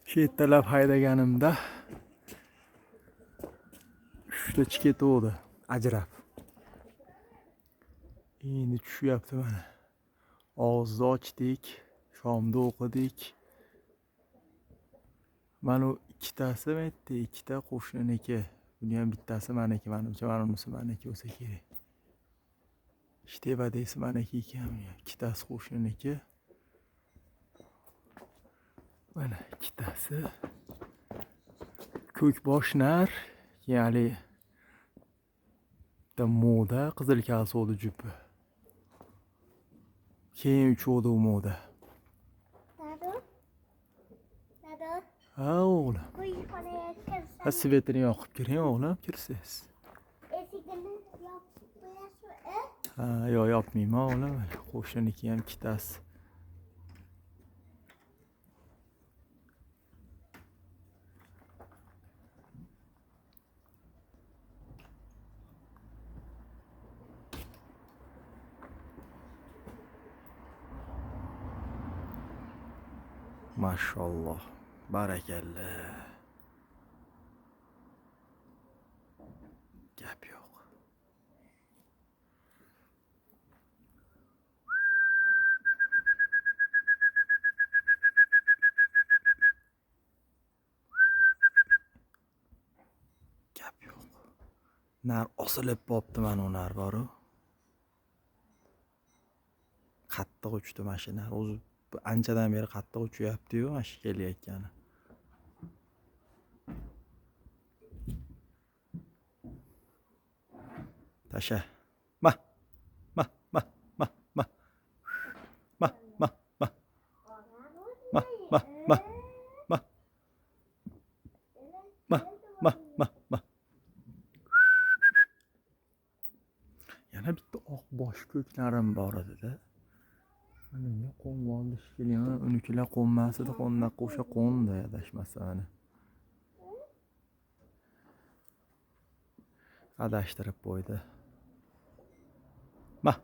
Shu ertalab haydaganimda 3 ta chiket o'g'di ajrab. Endi tushyapti mana. Og'izni ochdik, shomda o'qidik. Mana u ikkitasi bitta, ikkita qo'shniniki. Buni ham bittasi meniki, menimcha mana bunisi meniki bo'lsa kerak. Ishtevadesi meniki ekan, ikkitasi qo'shniniki. Mana ikkitasi ko'kbosh nar, ya'ni da moda qizil kalsovdi jupi. Keyin ucho'di u moda. Ha o'g'lim. Ha svetini yoqib kiring o'g'lim, kirsiz. Eshigini yopib qo'yasizmi? Ha, yo'q yopmayman o'g'lim. Qo'shniki ham ikkitasi. Mashalloh, barakalla. Gap yo'q. Gap yo'q. Nar osilib bo'pti, mana u nar bor-ku. Qattiq uchdi mashina. O'zi anchadan beri qattiq uchyapti-yu, mana shu kelayotgani. Tasha. Ma. Ma, ma, ma, ma. Ma, ma, ma. Ma, ma, ma. Ma. Ma, ma, ma, ma. Yana bitta oq bosh ko'k narim bor edi-da. Menga qo'nib oldi shekilli. Unikilar qo'nmas edi, qo'ndaqa o'sha qo'ndi adashmasa mana. Adashtirib qo'ydi. Ma.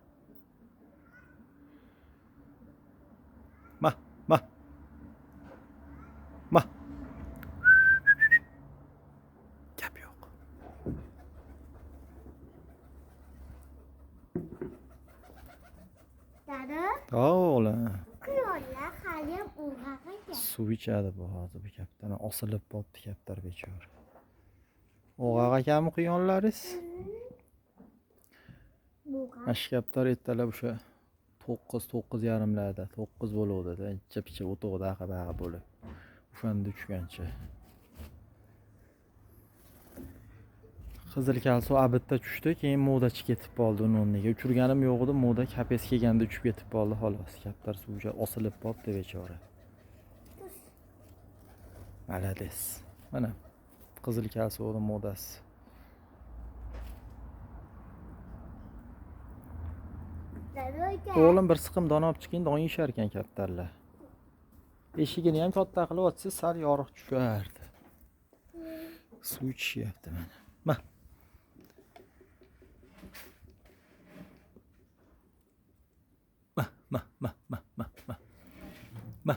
Ma, ma. Ma. Gap yo'q. Dada, O'g'lim. quyonlar hali ham o'g'ag'iga. Suv ichadi bu hozir bu kaptani. Osilib bo'pti kaptar bechora. O'g'aq ekanmi quyonlaringiz? Ash kaptar ertalab o'sha 9:30 9 bo'luvdi-da. Ichib o'tog'ida aqabaqa bo'lib. O'shanda tushgancha. Qizil kalsov abitda tushdi, keyin modachi ketib qoldi uni o'rniga. Uchirganim yo'q edi, moda kapes kelganda uchib ketib qoldi xolos. Kaptar suvga osilib qoldi bechora. Malades. Mana qizil kalsovning modasi. O'g'lim bir siqim don olib chiqing, don yishar ekan kaptarlar. Eshigini ham katta qilib ochsa sal yorug' tushardi. Suv ichishyapti mana. Ma. Ma, ma, ma, ma, ma, ma. Ma.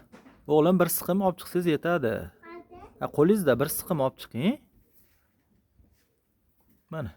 O'g'lim bir siqim olib chiqsangiz yetadi. Qo'lingizda bir siqim olib chiqing. Mana.